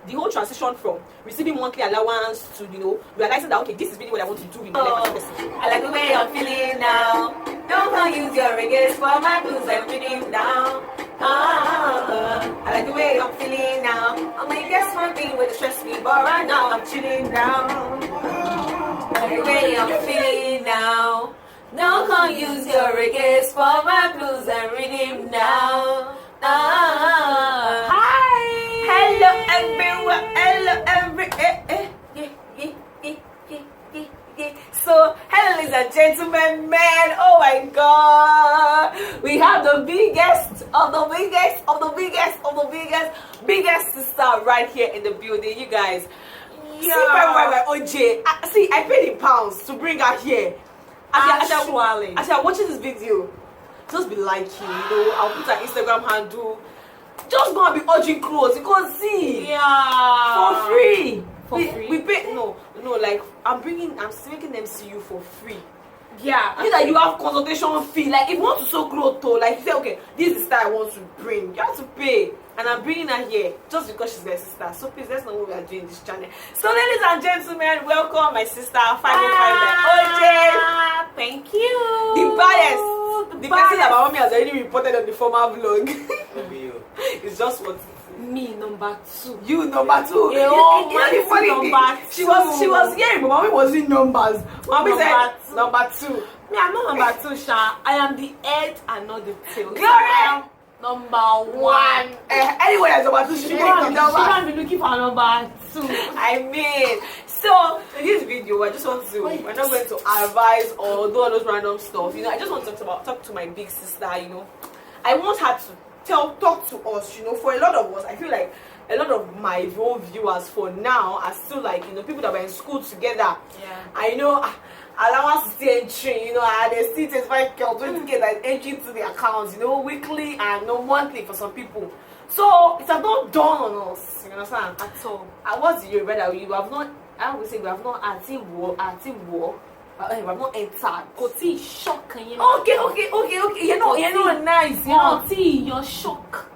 The whole transition from receiving monthly allowance to, realizing that, okay, this is really what I want to do with my life as a person. I like the way I'm feeling now. Don't use your regrets for my blues and feeling down. I like the way I'm feeling now. I mean, guess one thing with the stress me, but right now I'm chilling down. I like the way I'm feeling now. Don't use your regrets for my blues and rhythm now. Hi. Hello everyone. Hello So, hello ladies and gentlemen, man. Oh my God. We have the biggest of the biggest sister right here in the building. You guys. Yeah. See, I paid in pounds to bring her here. As you're watching this video, just be liking, I'll put her Instagram handle. Just gonna be urging clothes. You can see. Yeah. For free. We pay no, like I'm making them see you for free. Yeah. You that you have consultation fee. Like if you want to sew clothes, like you say, okay, this is the style I want to bring. You have to pay. And I'm bringing her here just because she's my sister. So please, let's know what we are doing in this channel. So ladies and gentlemen, welcome my sister 505 OJ. Thank you. The baddest. The person that my mommy has already reported on the former vlog. It's just what me number 2. You number 2. You know the funny thing. She was hearing, but mommy was in numbers. Mommy said number 2. Me, I'm not number 2, Sha. I am the head and not the tail. Glory. Number 1. Anyway, as number 2, she can't be looking for number 2. I mean, so in this video, we're not going to advise or do all those random stuff. I just want to talk to my big sister. I want her to talk to us. For a lot of us, I feel like a lot of my own viewers for now are still like people that were in school together. Yeah. I know. Allowance is still entering, and they still 25K or 20K that is entering to the accounts, weekly and monthly for some people. So it has not dawned on us, you understand? At all. And what's the Yoruba that you have not? I would say we have not war. We have not entered. Koti shock, Okay. Nice. You're shock.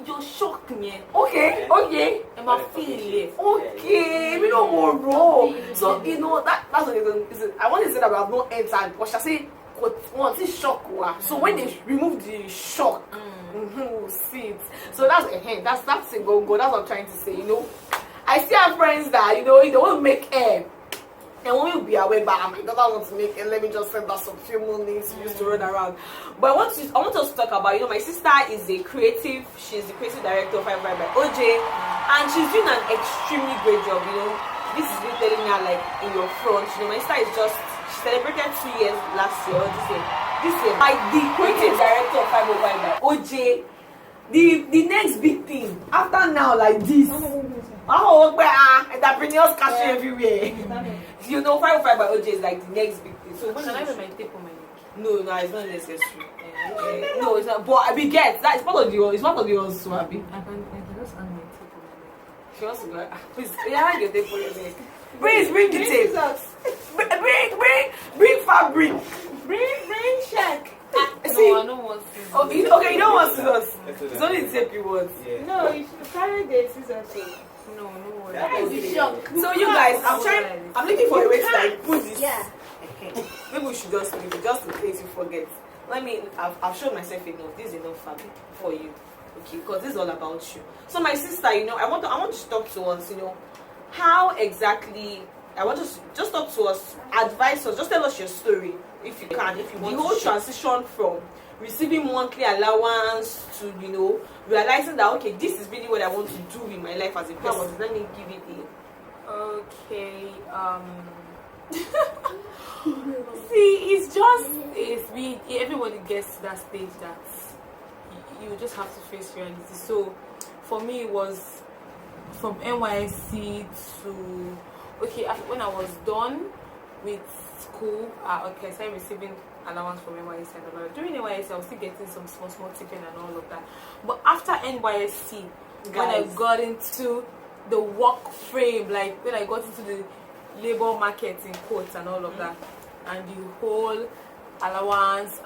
You're shock me. Okay. I'm a feeling. Okay, we don't want raw. So that's what it is. I want to say that we have not entered, but she say shock. So when they remove the shock, we'll see it. So that's a hint. That's a go. That's what I'm trying to say. I still have friends that they won't make air. And when we'll be away, but my daughter wants to make it. Let me just send her some few more names we used to run around. But I want us to talk about, my sister is a creative. She's the creative director of 505 by OJ, and she's doing an extremely great job. This is me telling her like in your front. My sister is she celebrated 2 years last year or this year. Like the creative director of 505 by OJ. The next big thing after now like this. Entrepreneurs catching everywhere. 505 by OJ is like the next big thing. So can I wear my tape on my neck? No, it's not necessary. No, it's not. But we get that. It's part of the ones so happy. I can just hang my tape on my neck. She wants to go. Please, hang your tape on your neck. Bring the tape. Bring fabric. Bring check. See? No, I don't want scissors. Okay, you don't want scissors. It's only the tape you want. Yeah. No, you should carry the scissors. No worries. That is the shock. So you guys, I'm looking for a way to like put this. Yeah. Maybe we should just leave it, just in case you forget. I've shown myself enough. This is enough fabric for you. Okay, because this is all about you. So my sister, I want to talk to us, how exactly, I want to just talk to us, advise us, just tell us your story, if you can, if you want. The whole transition from receiving monthly allowance to, realizing that, okay, this is really what I want to do in my life as a person. Let me give it a... Okay, see, everybody gets to that stage that you just have to face reality. So for me it was from NYSC to when I was done with school, I started receiving allowance from NYSC and all that. During NYSC I was still getting some small ticket and all of that. But after NYSC, when I got into the work frame, like when I got into the labor market in quotes and all of that, and the whole allowance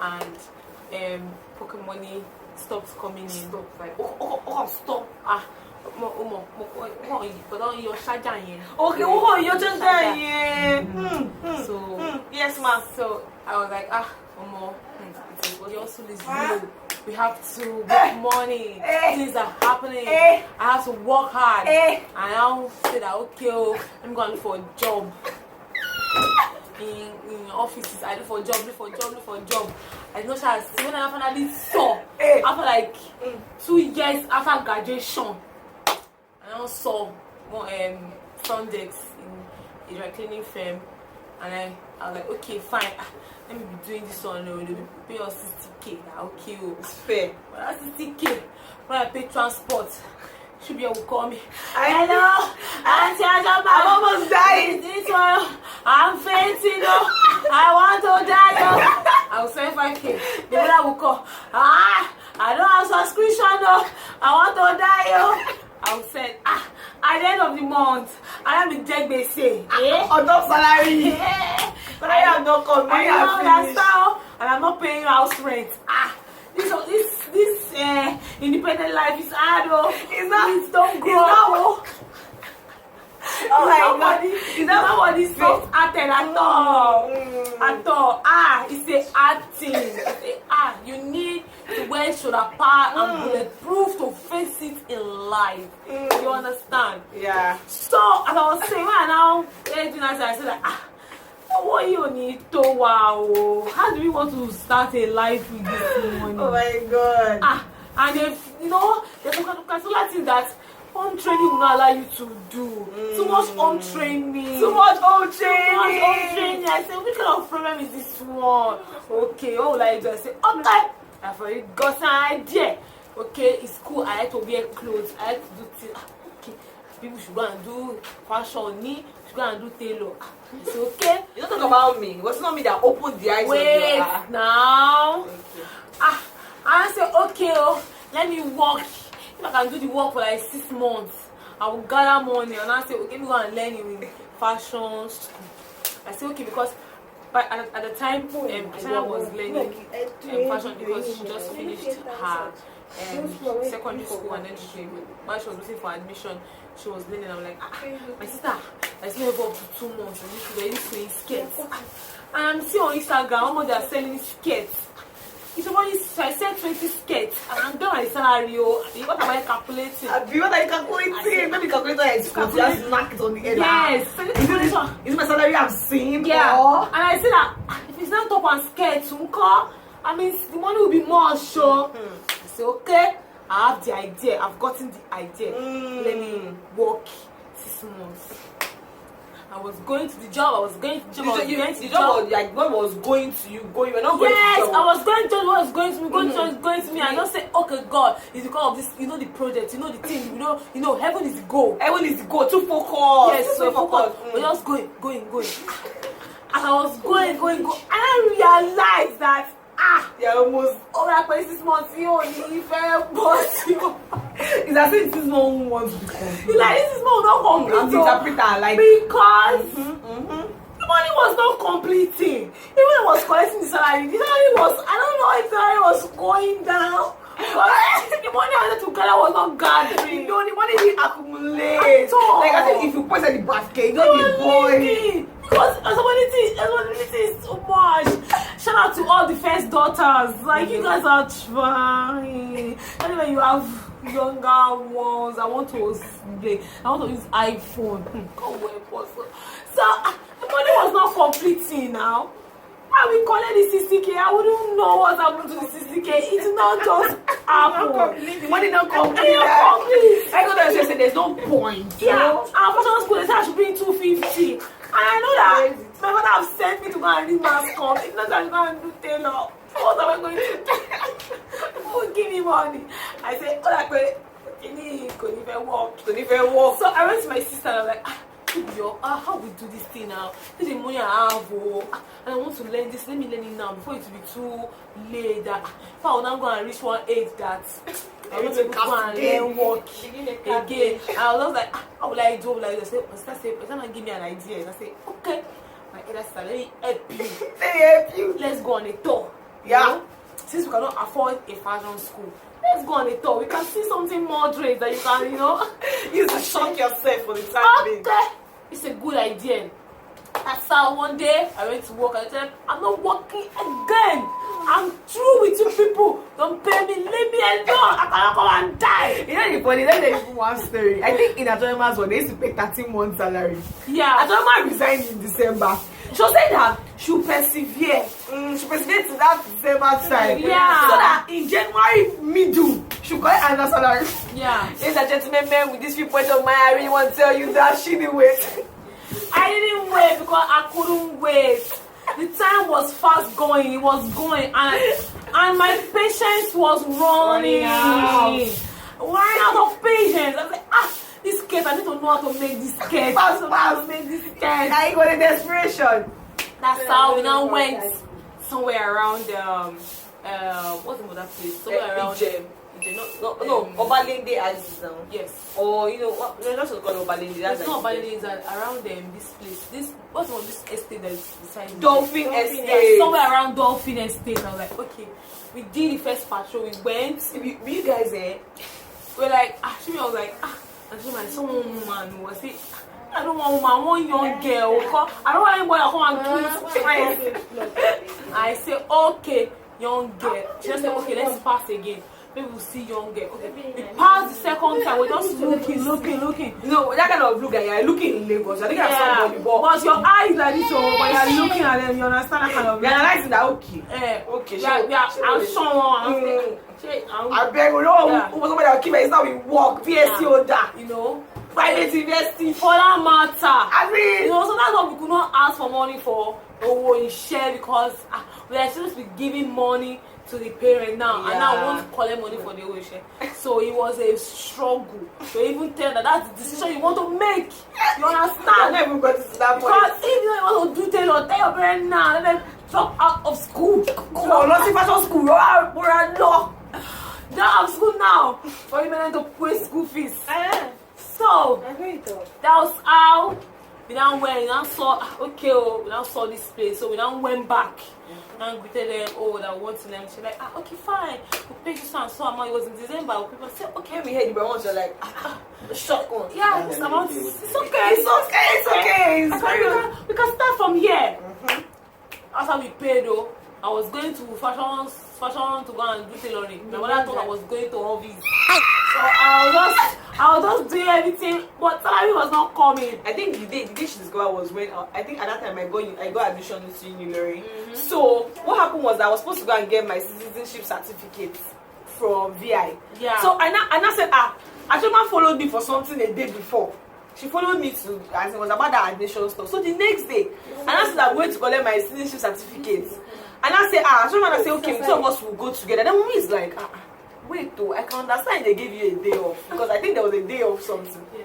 and pocket money stopped coming in. Stop. Like, stop. Your shaja yen. Okay, you're just there. So Yes, ma'am. so I was like, your hustle is low. We have to make money. Things are happening. I have to work hard. And I said that okay, I'm going for a job. In offices, I look for a job. I know she when I finally saw after like 2 years after graduation, I saw front desk in a dry cleaning firm, and I was like, okay, fine, let me be doing this one. They will pay us 60K. Okay, It's fair. but that's 60K. When I pay transport, should be able to call me. Hello, Auntie Ajaba. I'm almost dying. This one, I'm fainting. I want to die. I will send 5K. The brother will call. I don't have subscription. I want to die. I will send. At the end of the month, I am in debt base. On top salary. But I am not coming. I don't understand. And I'm not paying house rent. This independent life is hard. It's don't grow up. Oh my God. Is that nobody soft acting at all? At all. It's a acting. You need to wear shoulder pad and bulletproof to face it in life. You understand? Yeah. So as I was saying, right now, I said like, what you need to wow? How do we want to start a life with this money? Oh my God. And if there's some kind of things that home training will not allow you to do. Too much home training. Too much home training. I said, which kind of problem is this one? Okay, like I say, okay. I've already got an idea. Okay, it's cool. I like to wear clothes. I like to do things. Okay, people should go and do fashion. Should go and do tailor. It's okay. You don't talk about me. It was not me that opened the eyes of Wait your now. Okay. I said, okay, let me work. If I can do the work for like 6 months, I will gather money. And I said, okay, let me go and learn in fashion school. I said, okay, because at the time, Christiana was learning fashion because she just finished her secondary school, and then while she was looking for admission, she was learning. I'm like, my sister, I still have up to 2 months, and she's sewing skirts. And I'm seeing on Instagram, they are selling skirts. If somebody I said 20 skirts, and I'm done my salary. What am I calculating? What are you calculating? Maybe calculator is just knock it on the head. Yes. Is my salary I'm seeing? Yeah. And I said that if it's not top and skirts, I mean the money will be more sure. I said, okay, I have the idea. I've gotten the idea. Let me work 6 months. I was going to the job. I was going to the job. The job was like what was going to you. You were not going to the job. Yes, I was going to what was going to me. Going to me. I just say, okay, God, it's because of this. The project. The thing. Heaven is the goal. Heaven is the goal. Too focused. Yes, so focus. We're just going. And I was going, and I realized that you're almost over 6 months. It's as if this one wants to come. It's like this is not complete. I'm the interpreter, like because the money was not completing. Even when I was collecting the salary was, I don't know if the salary was going down. But the money I wanted to gather was not gathering. No, the money didn't accumulate. Like I said, if you put in the basket, you don't be boy. Because responsibility is too much. Shout out to all the first daughters. Like you guys are trying. Anyway, you have younger ones. I want to use iPhone. So the money was not completing now. I will collect the 60K. I wouldn't know what happened to the 60K. It's not just happen. The money not complete. I go there and say there's no point. Yeah. Our fashion school they said I should bring 250. And I know that my mother have sent me to go and read mass com. If not, I should go and do tailor. What am I going to do? Who will give me money? I said, couldn't even walk. So I went to my sister and I was like, how we do this thing now? This is the money I have, and I want to learn this. Let me learn it now before it will be too late. That if I will not go and reach one age that I want to go and learn work again. I was like, how will I do? Like I said, my sister said, "Can give me an idea?" And I said, okay. My elder sister, let me help you. Let me help you. Let's go on a tour. Yeah. Since we cannot afford a fashion school, let's go on a tour. We can see something moderate that you can, use to shock yourself for the time being. Okay, it's a good idea. That's how one day I went to work and I said, I'm not working again. I'm through with you people. Don't pay me, leave me alone. I cannot come and die. You know the funny, let me give one story. I think in Atoma's one, they used to pay 13 months salary. Yeah. Atoma resigned in December. She was saying that she will persevere. She persevere to that December time. Yeah. So that in January middle, she'll get another salary. Yeah. Ladies and gentlemen, men with this viewpoint of mine, I really want to tell you that she didn't wait. I didn't wait because I couldn't wait. The time was fast going. It was going, and my patience was running out of patience. I was like, this cake, I need to know how to make this cake. Fast. I got a desperation. That's how we now went somewhere around what's the name of that place? Somewhere around No, Obalende as yes. Or what? No, not called Obalende. It's not Obalende. It's around this place. What's on this estate that's beside Dolphin Estate. Yeah, somewhere around Dolphin Estate. I was like, okay, we did the first patrol. We went. You guys we're like, actually, I was like, actually, my some woman was it. I don't want woman, I want young girl. I don't want anybody to come and kill friends. I say, okay, young girl. She just said, okay, let's pass again. Maybe we'll see young girl. Okay. We passed the second time. We're just looking. No, that kind of look like you're looking in Lagos. I think I saw somebody, but your eyes like this, but you're looking at them. You understand that kind of? You're analyzing that. Okay. I'm sure. I beg you, who was somebody that keep it? It's not we work, VSC order. Private investing. For that matter. I mean, so that's why we could not ask for money for in share because we are supposed to be giving money to the parent now, and now want to collect money for the whole share. So it was a struggle to even tell that that's the decision you want to make. You understand? I never got to that point. Because if you don't want to do tell your parent now, let them drop out of school. Oh, not if fashion school. We're not. They're out of school now for you to pay school fees. So that was how we now went. We now saw we now saw this place. So we now went back and greeted them. That wants them. She's like, okay, fine. We'll pay you some amount. It was in December. People said, okay, we heard you, but once you're like, shotgun. Yeah, this amount. It's okay. We can start from here. After we paid, I was going to fashion to go and do tailoring. My mother thought I was going to office. So I was just doing everything, but salary was not coming. I think the day she discovered was when I think at that time I got admission to Unilary. So what happened was that I was supposed to go and get my citizenship certificate from VI. Yeah. So I said, Ashima followed me for something a day before. She followed me to, as it was about that admission stuff. So the next day, and I said I'm going to collect my citizenship certificate. And I said, I say, okay, two of us will go together. Then mommy is like, wait though, I can understand they gave you a day off. Because I think there was a day off something. Yeah.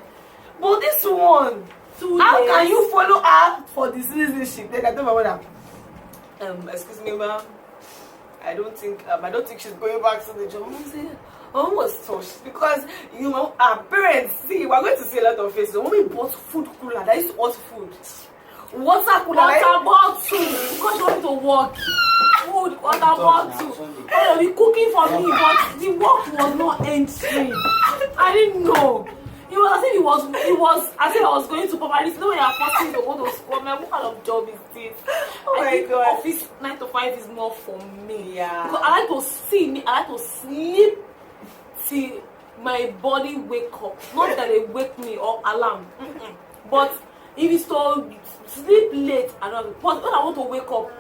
But this one, 2 how days. Can you follow her for the citizenship? Then I told my mother, excuse me, ma'am. I don't think she's going back to the job. Mom said, almost touched because our parents we're going to see a lot of faces. When we bought food cooler, that used to hot food. Water bottle because she wanted to work. Food, water bottle. Oh, be cooking for me, but the work was not entering. I didn't know. It was as if I was going to properly. You know when you are forcing to go to school, man, what kind of job is this? Oh I think God. Office 9 to 5 is not for me. Yeah. Because I like to sleep till my body wake up. Not that they wake me or alarm. But if it's to sleep late, I don't know. But when I want to wake up,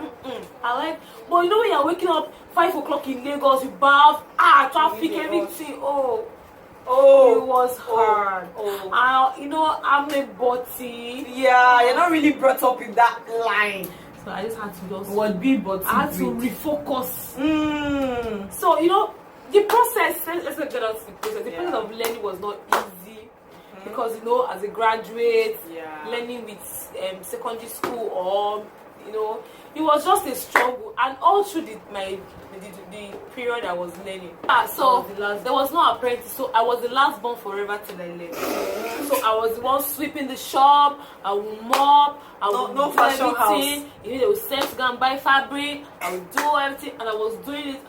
I like. But you know when you're waking up 5 o'clock in Lagos, you bath, traffic, everything. It was hard. I'm a body. Yeah, you're not really brought up in that line. So I just had to I had to refocus. So the process. Let's get out to the process. The process of learning was not easy because as a graduate, learning with secondary school or it was just a struggle, and all through the period I was learning. So there was no apprentice, so I was the last born forever till I left. So I was the one sweeping the shop. I would mop. I would do everything. They would send to go and buy fabric. I would do everything, and I was doing it.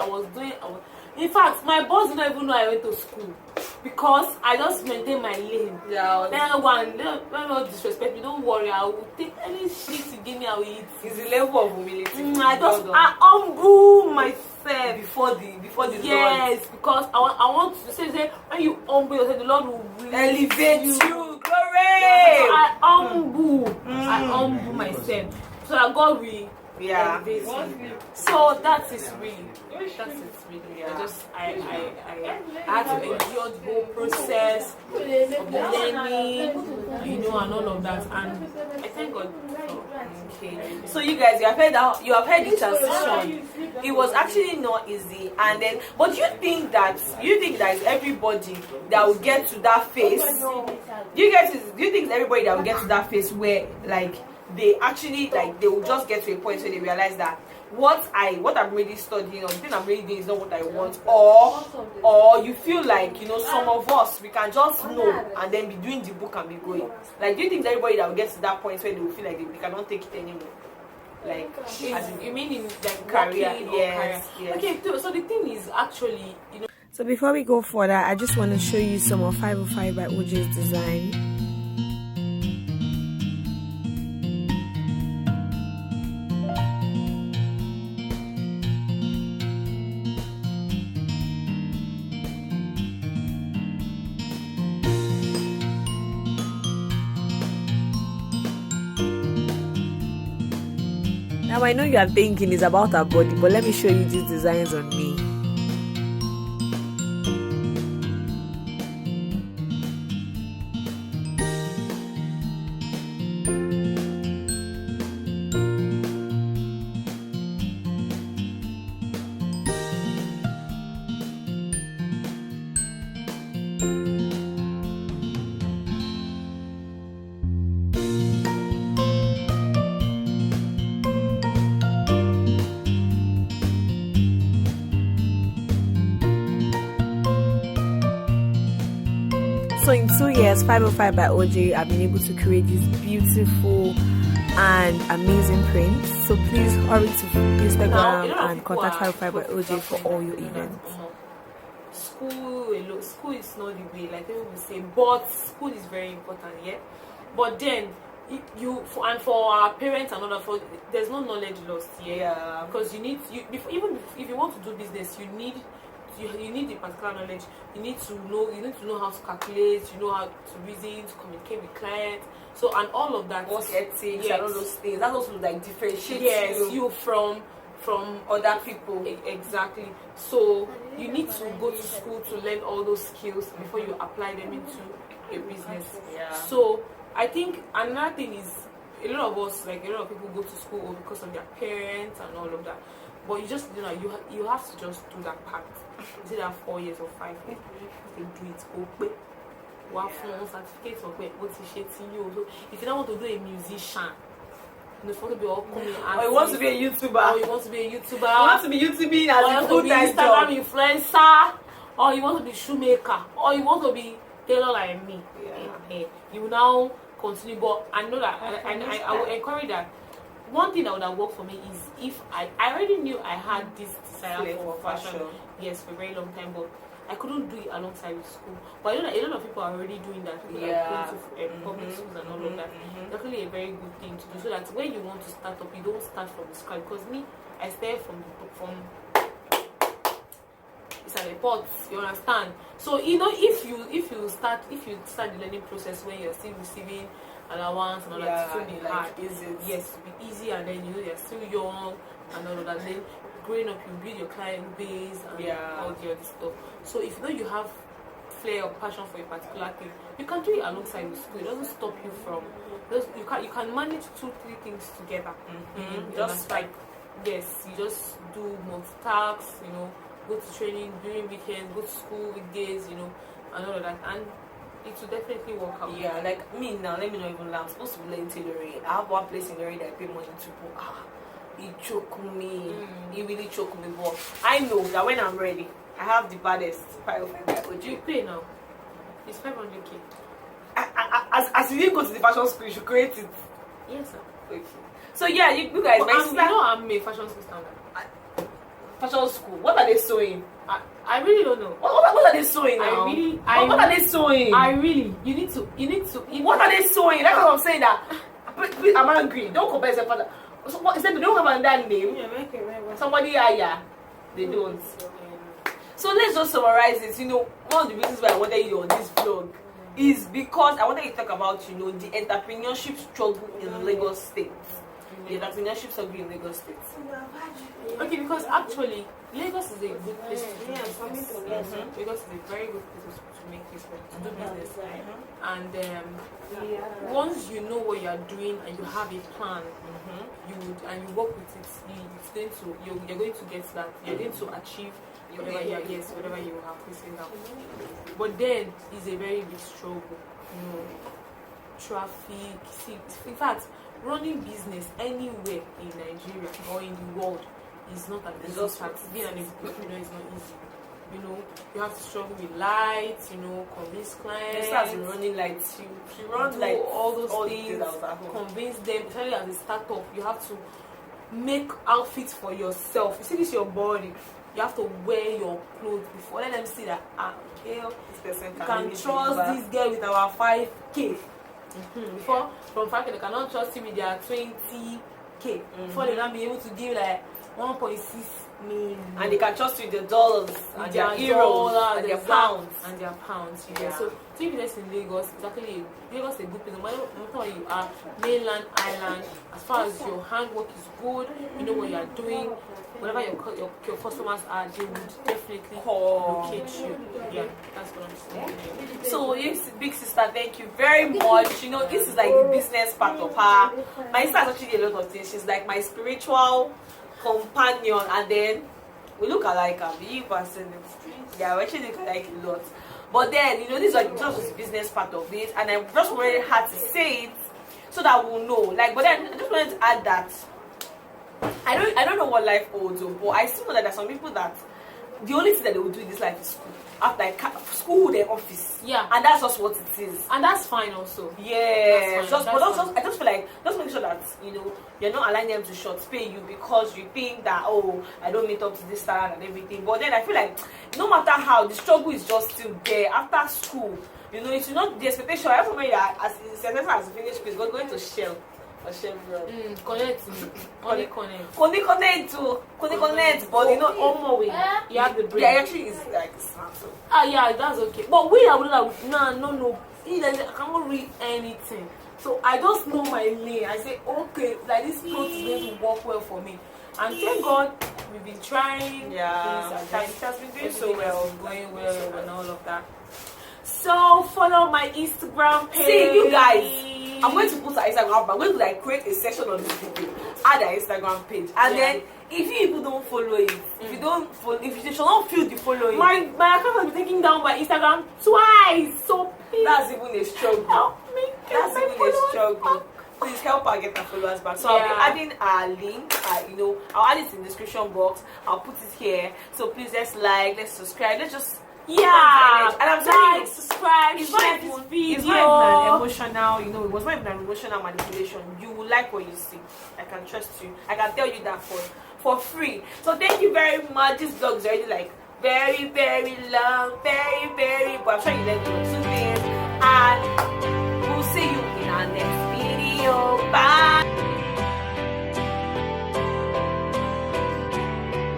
In fact, my boss didn't even know I went to school because I just maintain my lane. Yeah. Then one, don't disrespect me. Don't worry. I will take any shit you give me. I will eat. It's the level of humility. I humble myself before the yes, Lord. because I want to say when you humble yourself, the Lord will elevate you. Glory. So I humble myself so that God will elevate me. So that is really. Yeah. I had to endure the whole process of learning, and all of that, and I thank God. Okay. So you guys, you have heard the transition. It was actually not easy, and then, but do you think that it's everybody that will get to that phase? Do you think it's everybody that will get to that phase where like they actually like they will just get to a point where they realize that what I'm really studying or the thing I'm really doing is not what I want, or you feel like some of us we can just know and then be doing the book and be going. Like, do you think everybody that will get to that point where they will feel like they cannot take it anymore? Like, you mean in like career? Yes. Okay, so the thing is actually So before we go further, I just want to show you some of 505 by OJ's design. Now I know you are thinking it's about our body, but let me show you these designs on me. So in 2 years, 505 by OJ, I've been able to create these beautiful and amazing prints. So please hurry to Instagram and contact 505 by OJ for all your events. School is not the way, like people will say, but school is very important, yeah. But then for our parents and all that, there's no knowledge lost, yeah. Because even if you want to do business, you need the particular knowledge. You need to know how to calculate, how to reason, to communicate with clients. So and all of that. What's ethics and all those things. That also like differentiates you from other people. Exactly. So you need to go to school to learn all those skills before you apply them into a business. Yeah. So I think another thing is a lot of us, like a lot of people, go to school because of their parents and all of that. But you just you have to just do that part. Is it that 4 years or 5 years? They do it. Okay. Certificates of what you. So if you don't want to do a musician, or you want to be a YouTuber, or you want to be a YouTuber, you want to be YouTubing as a full-time job, Instagram influencer, or you want to be shoemaker, or you want to be tailor like me. You will now continue. But I know that I will encourage that. One thing that would have worked for me is if I already knew I had this desire for fashion, yes, for a very long time, but I couldn't do it alongside with school. But I know that a lot of people are already doing that. People are going to public schools and all of that. It's actually a very good thing to do, so that when you want to start up, you don't start from the scratch. Because I started from it's a report, you understand? So if you start the learning process when you're still receiving allowance and all that, it will be hard. Yes, it will be easy, and then you're still young and all of that. Then growing up, you build your client base and all the other stuff. So if you have flair or passion for a particular thing, you can do it alongside with school. It doesn't stop you from. You can manage 2-3 things together. Just like you just do multitask. Go to training during weekends, go to school weekdays. And all of that, and it will definitely work out. Yeah, like me now, let me not even lie. I'm supposed to be learning tailoring. I have one place in Lorry that I pay money to, but it choked me. It really choked me. But I know that when I'm ready, I have the baddest 505. You pay now. It's 500k. As you didn't go to the fashion school, you should create it. Yes, sir. Okay. So yeah, you guys, I'm a fashion school standard. fashion school. What are they sewing? I really don't know. What are they sewing now? What are they sewing? You need to. What are they sewing? That's what I'm saying. That please, I'm angry. Don't compare yourself. So what is that? They don't have that name. Somebody higher. They don't. So let's just summarize it. You know, one of the reasons why I wanted you on this vlog is because I wanted you to talk about, you know, the entrepreneurship struggle in Lagos State. The entrepreneurship struggle in Lagos State. Okay, because actually Lagos is a good place to do business. Lagos is a very good place to make business, to do business. And once you know what you are doing and you have a plan, you work with it, you're going to get that. You're going to achieve whatever you have facing now. But then it's a very big struggle. You know, traffic. See, in fact, running business anywhere in Nigeria or in the world is not an easy task. Being an entrepreneur is not easy. You know, you have to struggle with lights, you know, convince clients. Starts running lights. She runs like all those things, convince them. Especially as a startup, you have to make outfits for yourself. You see, this is your body. You have to wear your clothes before. Let them see that this person can trust this girl with our 5K. Before from 5K, they cannot trust you with their 20K. Before they can be able to give like 1.6 million. And they can trust you with their dollars, and their euros, and their pounds. And their pounds. Yeah. So doing business in Lagos is actually Lagos is a good place. No matter where you are, mainland, island, as far as your handwork is good, you know what you are doing. Whatever your customers are, they would definitely locate you. Yeah, that's what I'm saying. So yes, big sister, thank you very much. You know, this is like the business part of her. My sister has actually a lot of things. She's like my spiritual companion, and then we look alike. You person, yeah, we actually look alike a lot. But then, you know, this is like just the business part of it, and I just wanted her to say it so that we'll know. Like, but then I just wanted to add that I don't know what life holds, but I still know that there's some people that the only thing that they will do in this life is school. After like school, their office. Yeah. And that's just what it is. And that's fine also. Yeah. I just feel like just make sure that, you know, you're not allowing them to short pay you because you think that, oh, I don't meet up to this standard and everything. But then I feel like no matter how, the struggle is just still there after school. You know, it's not the expectation. I remember that as the semester has finished, please go into Shell. Connect, but you know, one more way. You have the brain. Yeah, actually, is like smart. So. Yeah, that's okay. But we are no. I cannot read anything. So I just know my lane. I say, okay, like this clothes is going to work well for me. And thank God we've been trying. Yeah, it has been doing so well, going well, and all of that. So follow my Instagram page. See you guys. I'm going to put her Instagram, but I'm going to like create a section on this video, add her Instagram page, and then if you people don't follow it, if you should not feel the following, my account will be taken down by Instagram twice. So please, that's even a struggle. Help me. That's even a struggle. Please help her get her followers back. So I'll be adding a link. You know, I'll add it in the description box. I'll put it here. So please let's like, let's subscribe, let's just. Yeah, and I'm telling you, subscribe, it's share not this even, video. It's not even an emotional, you know, it was not even an emotional manipulation. You will like what you see. I can trust you. I can tell you that for free. So thank you very much. This vlog is already like very, very long, very, but I'm sure you learned one, 2 things. And we'll see you in our next video. Bye.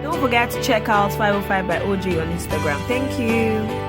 Don't forget to check out 505 by OJ on Instagram. Thank you.